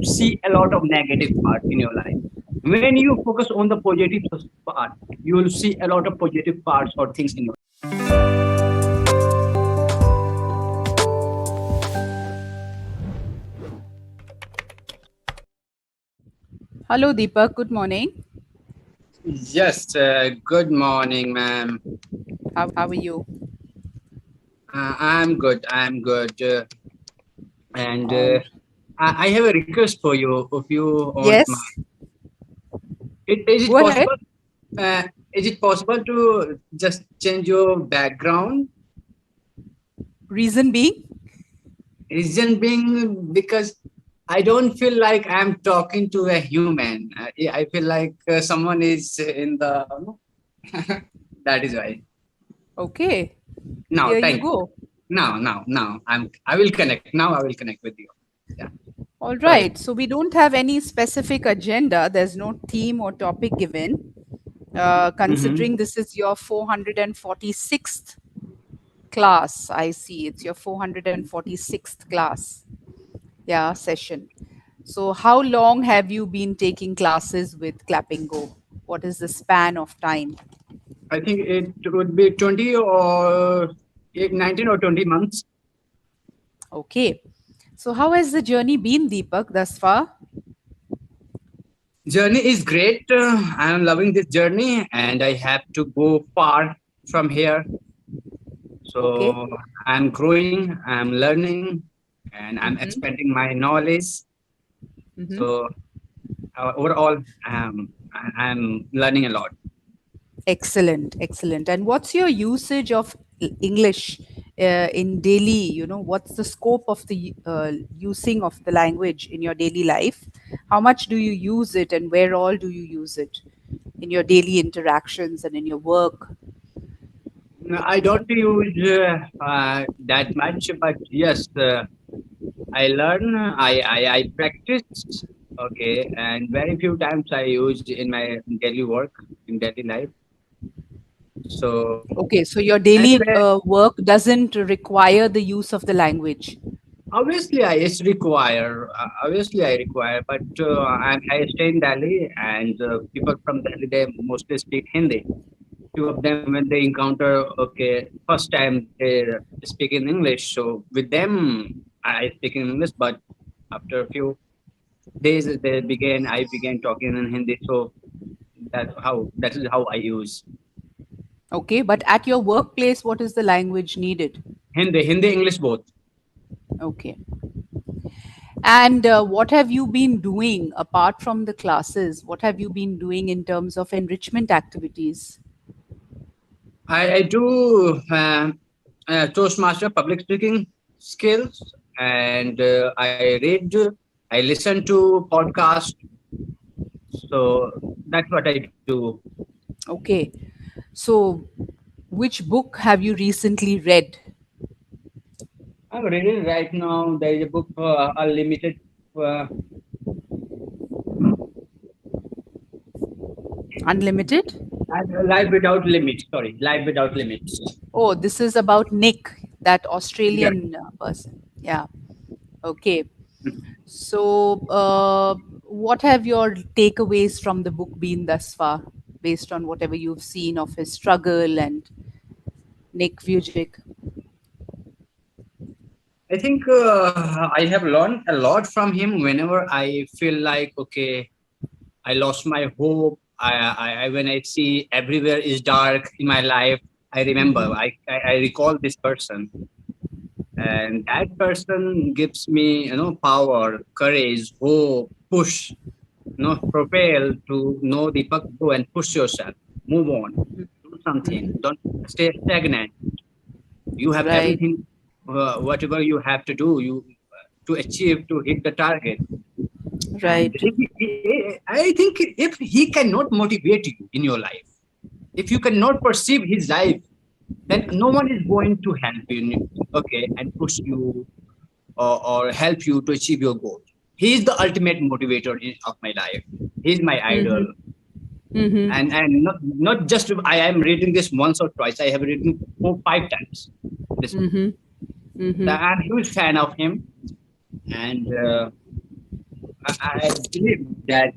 see a lot of negative part in your life. When you focus on the positive part, you will see a lot of positive parts or things in your. Hello, Deepak. Good morning. Yes, good morning, ma'am. How are you? I'm good. I'm good. And All I have a request for you, if you want my. yes. Is it Go ahead. possible? Uh, is it possible to just change your background? Reason being, Reason being because I don't feel like I'm talking to a human. I feel like someone is in the. That is why. okay. Now, Here you thank you. go. Now. I will connect. Now I will connect with you. Yeah. All Sorry. right. So we don't have any specific agenda. There's no theme or topic given. Mm-hmm. Considering this is your 446th class, I see it's your 446th class. Yeah, session. So how long have you been taking classes with Clapingo? What is the span of time? I think it would be 20 or 19 or 20 months. Okay. So how has the journey been, Deepak, thus far? Journey is great. I am loving this journey and I have to go far from here. Okay. So I'm growing, I'm learning, and I'm Mm-hmm. expanding my knowledge. Mm-hmm. So overall, I'm learning a lot. Excellent, excellent. And what's your usage of English in daily? What's the scope of the using of the language in your daily life? How much do you use it, and where all do you use it in your daily interactions and in your work? No, I don't use that much, but yes, I learn, I practice, okay, and very few times I use in my daily work, in daily life. So Okay, so your daily anyway, work doesn't require the use of the language. obviously I require, but I stay in Delhi, and people from Delhi they mostly speak Hindi. Few of them when they encounter, okay, first time they speak in English, so with them I speak in English, but after a few days I began talking in Hindi. So that is how I use Okay, but at your workplace, what is the language needed? Hindi English both. Okay. And what have you been doing apart from the classes? What have you been doing in terms of enrichment activities? I do Toastmaster public speaking skills, and I read, I listen to podcast. So that's what I do. Okay. So, which book have you recently read? I'm reading right now. There is a book, Unlimited, uh, Unlimited? Life Without Limits. Sorry, Life Without Limits. Oh, this is about Nick, that Yes. Australian person. Yeah. Okay. So, what have your takeaways from the book been thus far, based on whatever you've seen of his struggle and Nick Vujicic? I think I have learned a lot from him. Whenever I feel like, okay, I lost my hope. When I see everywhere is dark in my life, I remember, Mm-hmm. I recall this person, and that person gives me, power, courage, hope, push, propel to know the go and push yourself, move on, do something, Mm-hmm. don't stay stagnant. You have Right. everything, whatever you have to do, you to achieve to hit the target. And Right. I think if he cannot motivate you in your life, if you cannot perceive his life, then no one is going to help you, okay, and push you, or help you to achieve your goal. He is the ultimate motivator of my life. He's my idol. Mm-hmm. Mm-hmm. And not just I am reading this once or twice. I have reading 4 5 times this book. Mm-hmm. Mm-hmm. I'm a huge fan of him, and I believe that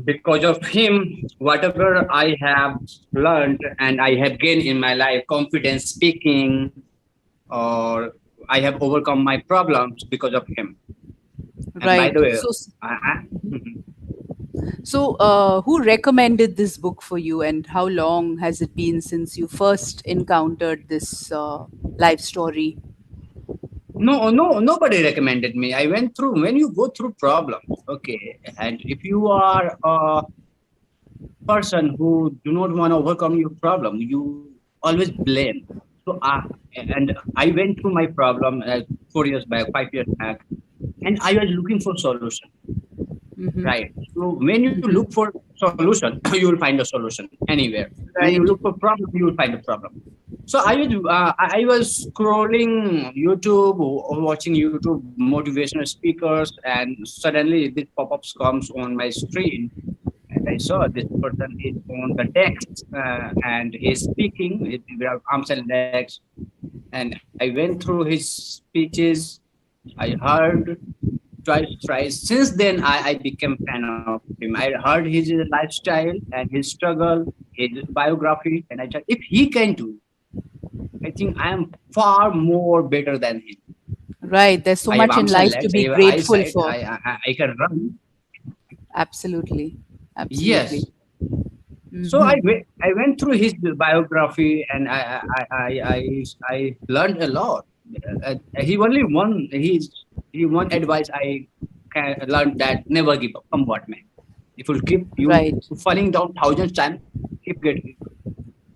because of him, whatever I have learned and I have gained in my life, confidence speaking, or I have overcome my problems because of him. And by Right. the way, So, mhm. who recommended this book for you, and how long has it been since you first encountered this life story? Nobody recommended me. I went through, when you go through problems, okay, and if you are a person who do not want to overcome your problem, you always blame. So, and I went through my problem 4 years back, 5 years back, and I was looking for solution. Mm-hmm. Right. So when you look Mm-hmm. for solution, you will find a solution anywhere. When you Right. look for problem, you will find a problem. So I was scrolling YouTube or watching YouTube motivational speakers, and suddenly this pop-ups comes on my screen, and I saw this person is on the text and he's speaking with arms and legs, and I went through his speeches. I heard twice, thrice. Since then, I became fan of him. I heard his lifestyle and his struggle, his biography, and I said, if he can do, I think I am far more better than him. Right. There's so I have much in arms and life to legs. I be have grateful eyesight. for. I can run. Absolutely. Absolutely. Yes. So Mm-hmm. I went through his biography, and I learned a lot. He only one he one advice I can learn, that never give up. Come what may. If you keep you Right. falling down thousands times, keep getting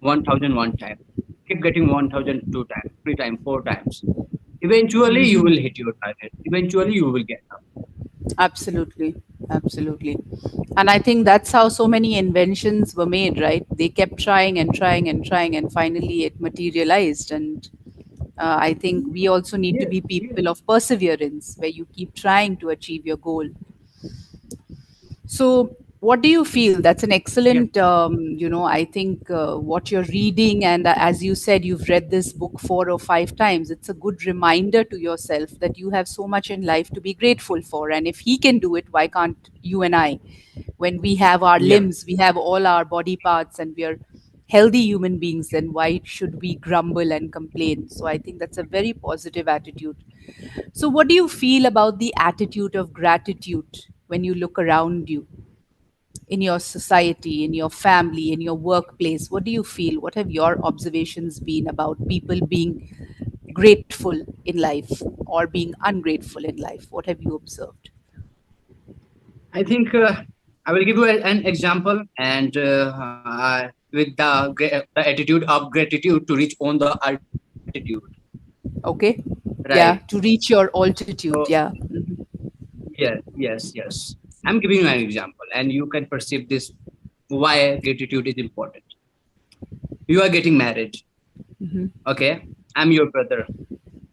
1,001 times. Keep getting 1,002 times, 3 times, 4 times. Eventually, you will Mm-hmm. hit your target. Eventually, you will get up. Absolutely. Absolutely. And I think that's how so many inventions were made, right? They kept trying and trying and trying, and finally it materialized. And I think we also need to Yes, be yes, people of perseverance, where you keep trying to achieve your goal. So, what do you feel? That's an yes. excellent, I think what you're reading, and as you said, you've read this book 4 or 5 times. It's a good reminder to yourself that you have so much in life to be grateful for. And if he can do it, why can't you and I? When we have our Yeah. limbs, we have all our body parts, and we are healthy human beings, then why should we grumble and complain? So, I think that's a very positive attitude. So, what do you feel about the attitude of gratitude when you look around you? In your society, in your family, in your workplace? What do you feel? What have your observations been about people being grateful in life or being ungrateful in life? What have you observed? I think I will give you an example, and with the attitude of gratitude to reach on the altitude, Okay. right? Yeah. To reach your So altitude. Yeah. Mhm. yes. I'm giving you an example, and you can perceive this why gratitude is important. You are getting married, Mhm. okay? I'm your brother.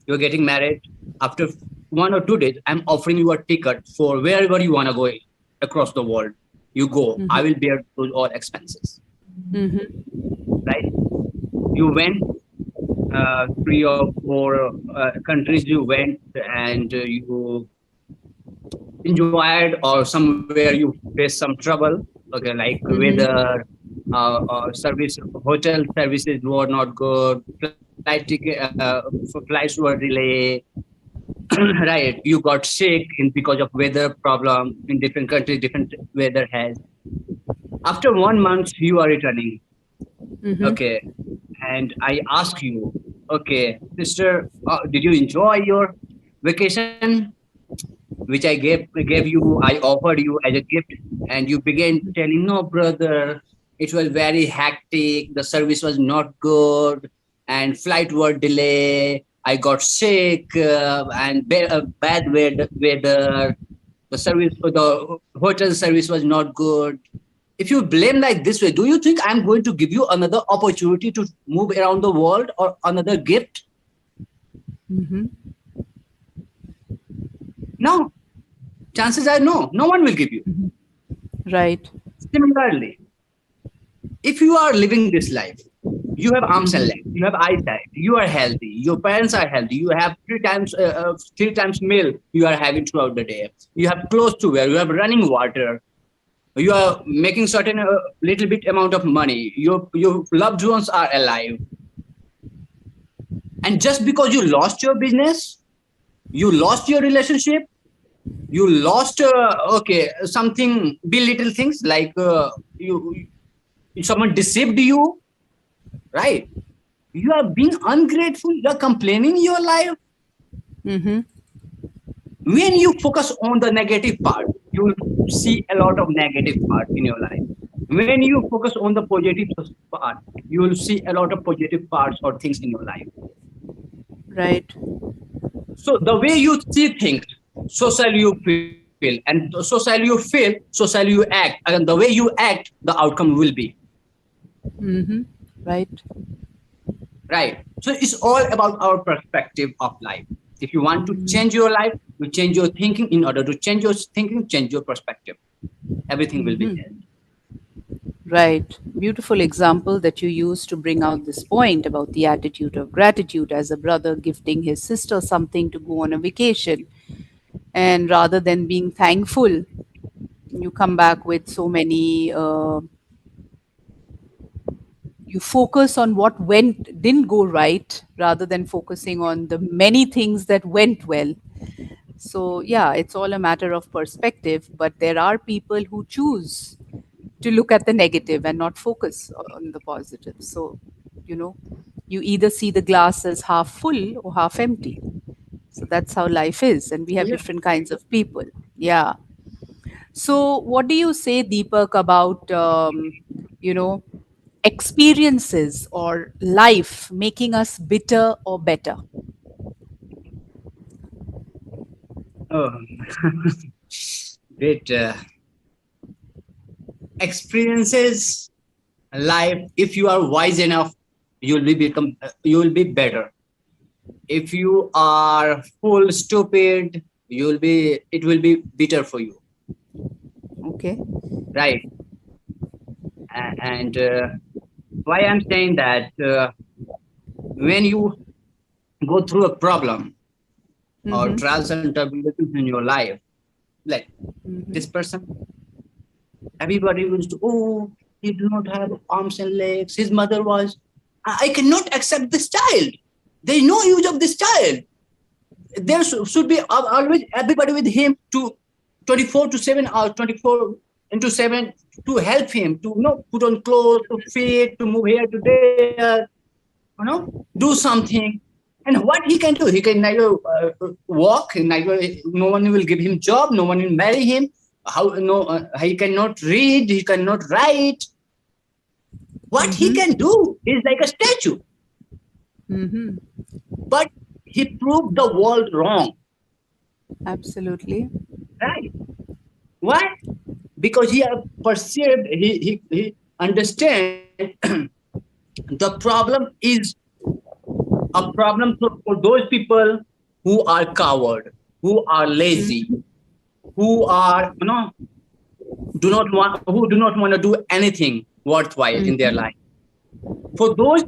You're getting married. After 1 or 2 days, I'm offering you a ticket for wherever you want to go across the world. You go. I will Mhm. bear those all expenses, Mhm. right? You went 3 or 4 countries. You went, and you enjoyed, or somewhere you face some trouble. Okay, like Mhm. weather, service, hotel services were not good. Flight ticket, flights were delayed. Right, you got sick because of weather problem in different countries, different weather has. After 1 month, you are returning. Mhm. Okay, and I ask you, okay, sister, did you enjoy your vacation, which I gave you? I offered you as a gift, and you began telling, no, brother, it was very hectic. The service was not good, and flight were delay. I got sick, and bad weather. The hotel service was not good. If you blame like this way, do you think I'm going to give you another opportunity to move around the world or another gift? Mhm. No. Chances are no. No one will give you. Right. Similarly, if you are living this life, You have arms and Mhm. legs, you have eyesight, you are healthy, your parents are healthy, you have three times meal you are having throughout the day, you have clothes to wear, you have running water, you are making certain little bit amount of money, your loved ones are alive, and just because you lost your business, you lost your relationship, you lost okay something be little things like you someone deceived you, right? You are being ungrateful, you are complaining your life. Mhm. When you focus on the negative part, you will see a lot of negative part in your life. When you focus on the positive part, you will see a lot of positive parts or things in your life. Right. So the way you see things, so shall you feel, and so shall you feel, so shall you act, and the way you act, the outcome will be. Mhm. Right. Right. So it's all about our perspective of life. If you want to Mhm. change your life, you change your thinking. In order to change your thinking, change your perspective. Everything will be Mhm. changed. Right. Beautiful example that you use to bring out this point about the attitude of gratitude as a brother gifting his sister something to go on a vacation. And rather than being thankful, you come back with so many, you focus on what didn't go right rather than focusing on the many things that went well. So, yeah, it's all a matter of perspective, but there are people who choose to look at the negative and not focus on the positive. So, you know, you either see the glass as half full or half empty. So that's how life is. And we have Yeah. different kinds of people. Yeah. So, what do you say, Deepak, about, you know, experiences or life making us bitter or better? Oh, great experiences, life. If you are wise enough, you will be better. If you are full stupid, you will be. It will be bitter for you, Okay. right? And why I'm saying that when you go through a problem or Mm-hmm. trials and tribulations in your life, like Mm-hmm. this person, everybody was, oh, he do not have arms and legs. His mother was, I cannot accept this child. There is no use of this child. There should be always everybody with him to 24 to 7 hours, 24 into 7 to help him to put on clothes, to feed, to move here to there, do something. And what he can do, he can neither walk, neither no one will give him job, no one will marry him. How no he cannot read, he cannot write. What he Mm-hmm. can do is like a statue, Mm-hmm. but he proved the world wrong, Absolutely. right? Why? Because he perceived, he understand the problem is a problem for those people who are coward, who are lazy, Mm-hmm. who are who do not want to do anything worthwhile in their Mm-hmm. life. For those,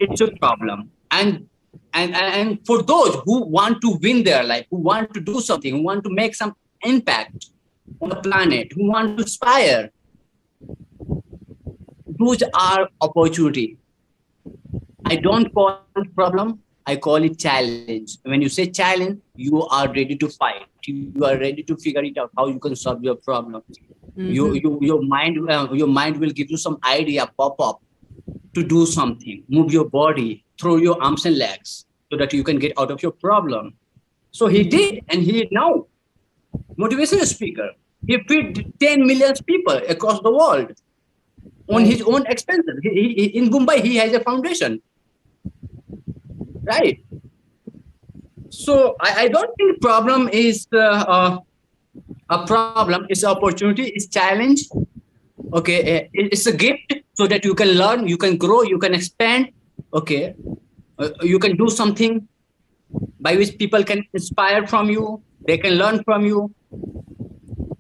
it's a problem. And for those who want to win their life, who want to do something, who want to make some impact on the planet, who want to inspire, those are opportunity. I don't call it problem. I call it challenge. When you say challenge, you are ready to fight. You are ready to figure it out how you can solve your problem. Mm-hmm. Your mind will give you some idea pop up to do something. Move your body, throw your arms and legs so that you can get out of your problem. So he Mm-hmm. did, and he is now motivational speaker. He feed 10 million people across the world on his Right. own expenses. In Mumbai, he has a foundation, right? So I don't think problem is a problem. It's opportunity. It's challenge. Okay, it's a gift so that you can learn, you can grow, you can expand. Okay, you can do something by which people can inspire from you. They can learn from you.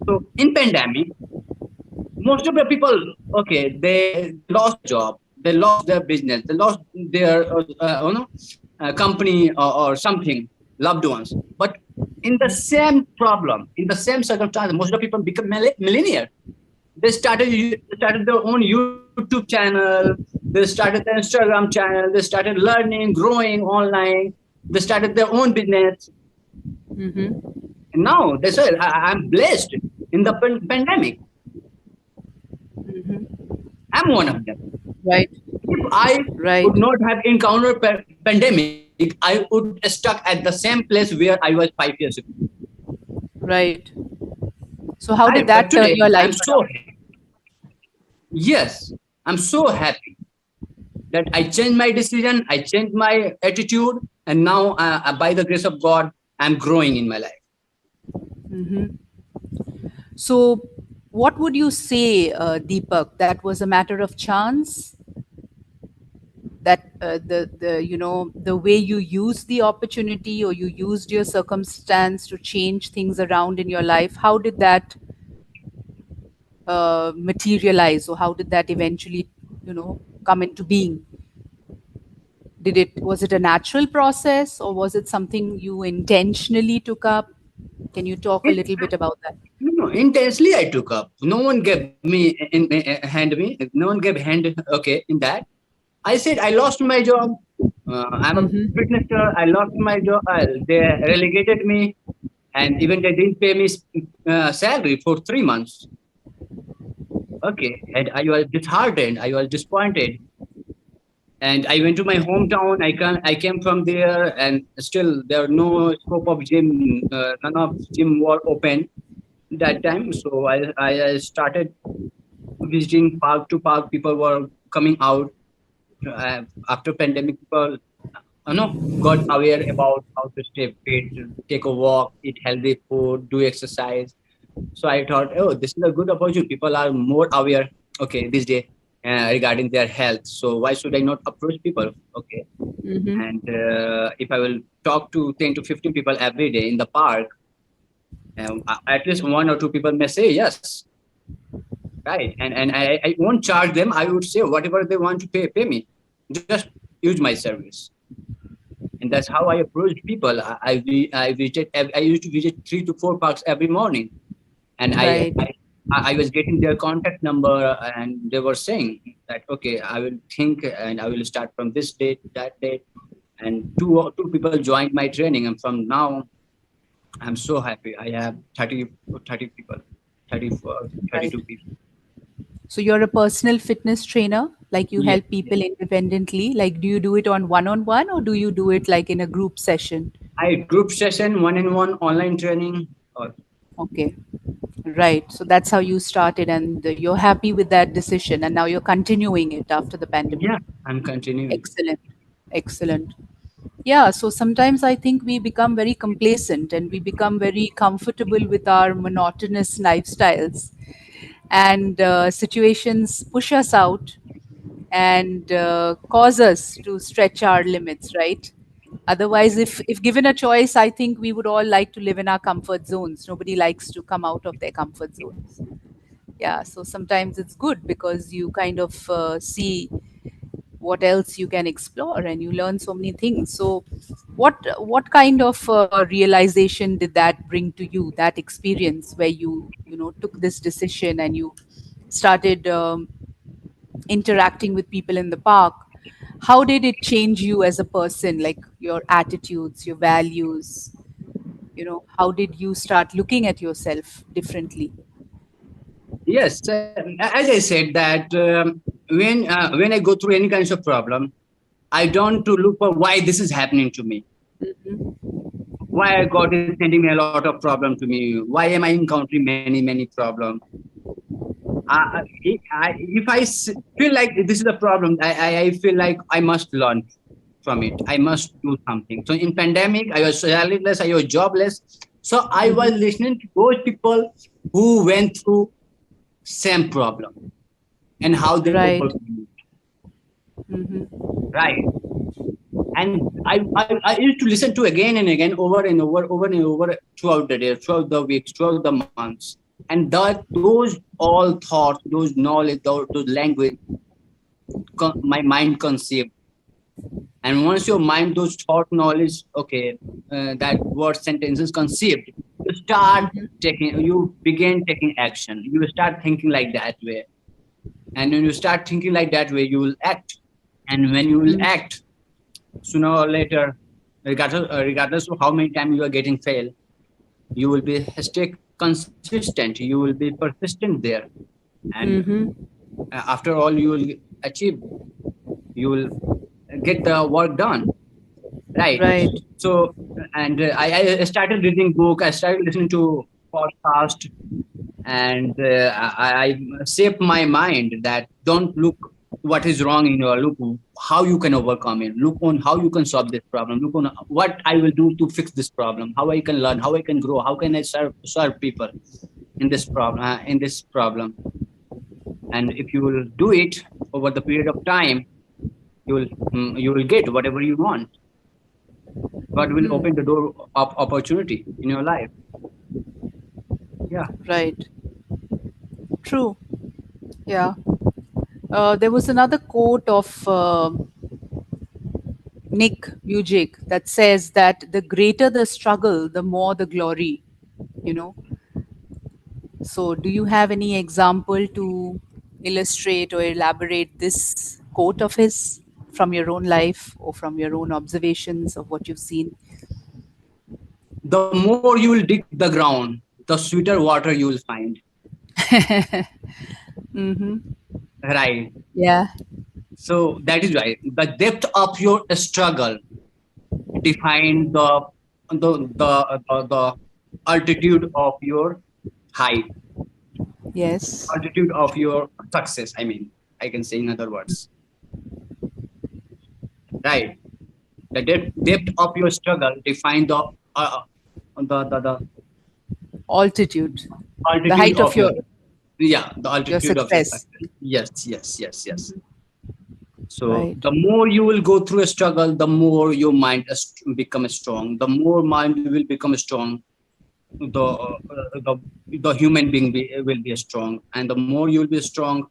So in pandemic, most of the people, okay, they lost job. they lost their business, they lost their company, or something, loved ones. But in the same problem, in the same circumstance, most of the people become millionaire. They started their own YouTube channel. They started their Instagram channel. They started learning, growing online. They started their own business. Mm-hmm. And now they say, I'm blessed in the pandemic. Mm-hmm. I'm one of them. Right. If I Right. would not have encountered pandemic, I would stuck at the same place where I was 5 years ago. Right. So how did But that turn today, your I'm life so around? yes, I'm so happy that I changed my decision, I changed my attitude, and now, by the grace of God, I'm growing in my life. Mm-hmm. So, what would you say, Deepak? That was a matter of chance. That the the way you used the opportunity, or you used your circumstance to change things around in your life. How did that materialize, or how did that eventually, come into being? Was it a natural process, or was it something you intentionally took up? Can you talk a It, little bit about that? no, intensely I took up. No one gave me hand me. No one gave hand. Okay, in that I said I lost my job. I'm a Mm-hmm. fitness star. I lost my job. They relegated me, and even they didn't pay me salary for 3 months. Okay, and I was disheartened. I was disappointed, and I went to my hometown. I came from there, and still there are no scope of gym. None of gym were open that time. So I started visiting park to park. People were coming out after pandemic. People, got aware about how to stay fit, take a walk, eat healthy food, do exercise. So I thought, oh, this is a good opportunity. People are more aware, okay, this day, regarding their health. So why should I not approach people? Okay. Mm-hmm. And if I will talk to 10 to 15 people every day in the park, at least one or two people may say yes, right? And I won't charge them. I would say whatever they want to pay me, just use my service. And that's how I approach people. I visited. I used to visit 3 to 4 parks every morning, and Right. I was getting their contact number, and they were saying that okay, I will think and I will start from this date to that date. And two people joined my training, and from now I'm so happy. I have 30 people, 34, Right. 32 people. So you're a personal fitness trainer, like you Yeah, help people independently. Like, do you do it on one-on-one, or do you do it like in a group session? I group session, one-on-one online training. Or Okay. Right. So that's how you started, and you're happy with that decision, and now you're continuing it after the pandemic. yeah, I'm continuing. Excellent. Excellent. Yeah. So sometimes I think we become very complacent and we become very comfortable with our monotonous lifestyles, and situations push us out and cause us to stretch our limits, right? Otherwise, if given a choice, I think we would all like to live in our comfort zones. Nobody likes to come out of their comfort zones. Yeah, so sometimes it's good because you kind of see what else you can explore, and you learn so many things. So what kind of realization did that bring to you, that experience where you took this decision and you started interacting with people in the park? How did it change you as a person, like your attitudes, your values? How did you start looking at yourself differently? Yes, as I said that when I go through any kinds of problem, I don't to look for why this is happening to me. Mhm. Why God is sending me a lot of problem to me? Why am I encountering many problems? If I feel like this is a problem, I feel like I must learn from it. I must do something. So in pandemic, I was childless, I was jobless. So I was Mhm. listening to those people who went through same problem and how they Right. overcame it. Mhm. Right. And I used to listen to again and again, over and over throughout the day, throughout the weeks, throughout the months. And those all thoughts, those knowledge, those language my mind conceived. And once your mind, those thought knowledge, okay, that word sentences conceived, you start you begin taking action. You start thinking like that way. And when you start thinking like that way, you will act. And when you will Mm. act, sooner or later, regardless of how many times you are getting fail, you will be stay consistent. You will be persistent there. And Mm-hmm. after all, you will achieve. You will get the work done. Right. Right. So, and I started reading book. I started listening to podcast, and I shaped my mind that don't look what is wrong in your look how you can overcome it. Look on how you can solve this problem. Look on what I will do to fix this problem. How I can learn. How I can grow. How can I serve people in this problem. And if you will do it over the period of time, you will get whatever you want. God will Mm. open the door of opportunity in your life. Yeah. Right. True. Yeah. There was another quote of Nick Music that says that the greater the struggle, the more the glory. You know. So, do you have any example to illustrate or elaborate this quote of his from your own life or from your own observations of what you've seen? The more you will dig the ground, the sweeter water you will find. Mm-hmm. Right. Yeah. So that is right. The depth of your struggle define the altitude of your height, Yes. altitude of your success. I mean, I can say in other words, right? The depth of your struggle define the Altitude. The altitude height of of your, your yeah, the altitude of your success. success. Yes. So Right. the more you will go through a struggle, the more your mind become strong. The more mind will become strong, the human being will be strong, and the more you will be strong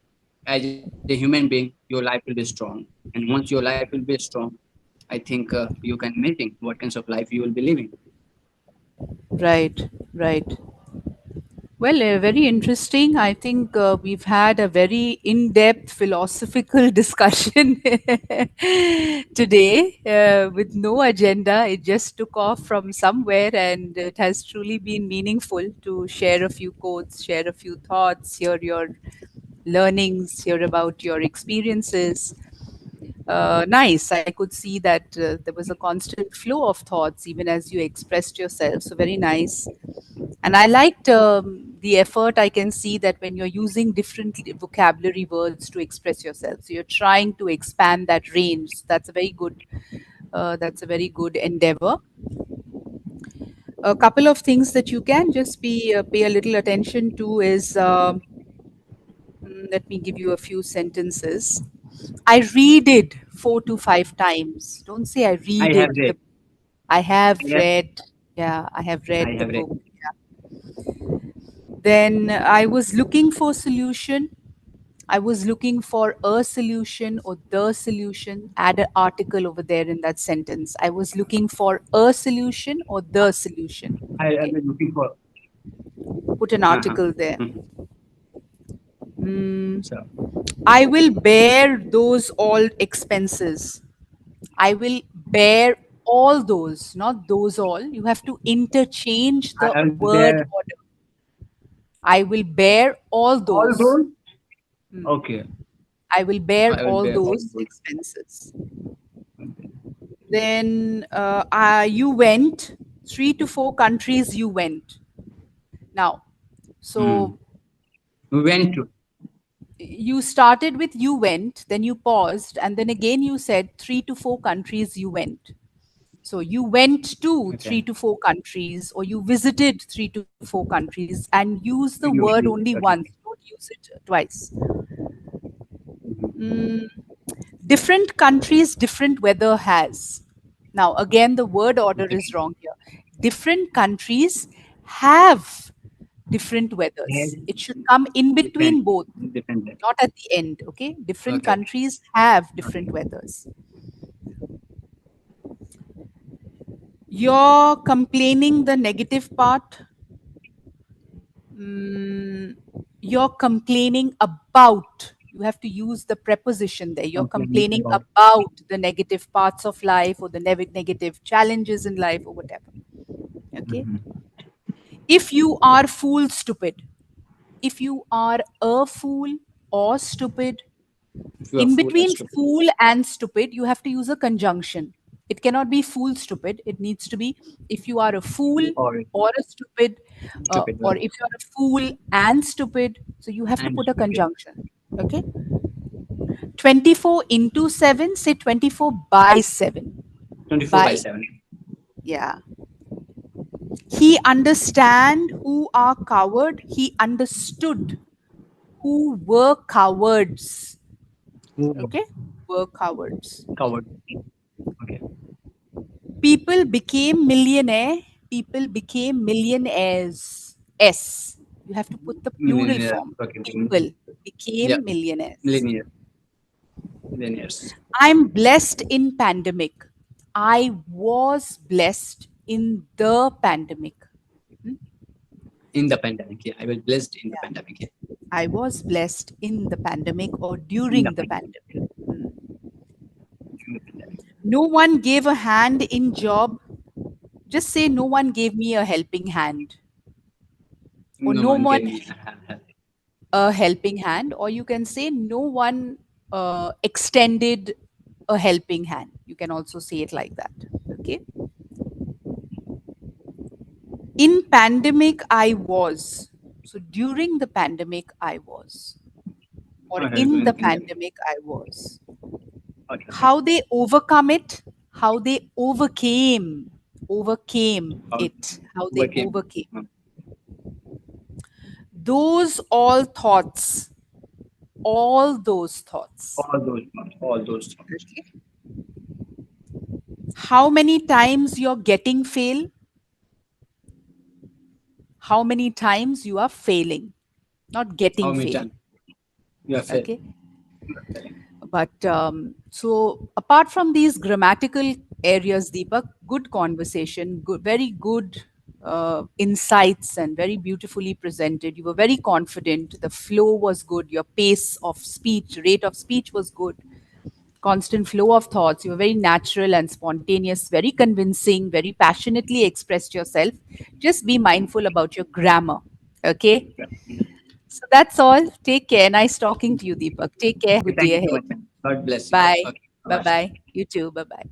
as a human being, your life will be strong. And once your life will be strong, I think you can imagine what kinds of life you will be living. Right. Right. Well, very interesting. I think we've had a very in depth philosophical discussion today with no agenda. It just took off from somewhere, and it has truly been meaningful to share a few quotes, share a few thoughts, hear your learnings, hear about your experiences. Nice. I could see that there was a constant flow of thoughts even as you expressed yourself. So, very nice. And I liked the effort. I can see that when you're using different vocabulary words to express yourself, so you're trying to expand that range. So that's a very good. That's a very good endeavor. A couple of things that you can just be pay a little attention to is. Let me give you a few sentences. I read it 4 to 5 times. Don't say I I read have it. read. I have Yes, read. Yeah, I have I read the have read. book. Then I was looking for solution. I was looking for a solution or the solution. Add an article over there in that sentence. I was looking for a solution or the solution. I Okay. am looking for. Put an Uh-huh. article there. Mhm. Mm, So I will bear those all expenses. I will bear all those, not those all. You have to interchange the I will word bear order. I will bear all all those. those. Hmm. Okay, I will bear I will all bear all those those. expenses. Then you went 3 to 4 countries. You went now. Hmm. So We went to. you started with you went, then you paused, and then again you said 3 to 4 countries you went. So you went to Okay. 3 to 4 countries, or you visited 3 to 4 countries, and use the word You only okay. once. Don't use it twice. Mhm. Mm, different countries, different weather has. Now, again, the word order Okay. is wrong here. Different countries have different weathers. Has It should come in different between both, different way. not at the end. Okay, different Okay, okay, countries have okay. different weathers. You're complaining the negative part. Mm, you're complaining about. You have to use the preposition there. You're Complaining complaining about. about the negative parts of life or the negative challenges in life or whatever. Okay. Mhm. If you are fool stupid, if you are a fool or stupid, If you are in fool or between stupid, fool and stupid, you have to use a conjunction. It cannot be fool stupid. It needs to be if you are a fool or or a stupid, stupid or one if you are a fool and stupid. So you have to and put a stupid. conjunction. Okay. 24 into 7, say 24 by 7. 24 by By, 7. yeah. He understand who are coward. He understood who were cowards. Who Okay. Were cowards. covered. Okay. People became millionaire. People became millionaires. S. You have to put the plural Millionaire. form. Okay. People Yeah. became millionaires. Linear. Linears. I'm blessed in pandemic. I was blessed in the pandemic. Hmm? In the pandemic. Yeah. I was blessed in the Yeah. pandemic. Yeah. I was blessed in the pandemic or In the during the pandemic. pandemic. Hmm. In the pandemic. No one gave a hand in job. Just say no one gave me a helping hand. Or No no one one gave me a helping hand, or you can say no one extended a helping hand. You can also say it like that. Okay. In pandemic, I was. So during the pandemic, I was. Or a in the helping hand. pandemic, I was. Okay. Okay. How they overcome it, how they overcame How it, how they overcame overcame. Those all thoughts, all those thoughts. all those thoughts. Okay. How many times you're getting fail, how many times you are failing, not How getting many fail. times you have failed? Okay. But so apart from these grammatical areas, Deepak, good conversation, good, very good insights, and very beautifully presented. You were very confident. The flow was good. Your pace of speech, rate of speech was good. Constant flow of thoughts. You were very natural and spontaneous, very convincing, very passionately expressed yourself. Just be mindful about your grammar. Okay. So that's all. Take care. Nice talking to you, Deepak. Take care. Have a Okay, good thank day you so ahead. much, man. God bless you. Bye. Okay, Bye bye. bye. You too. Bye bye.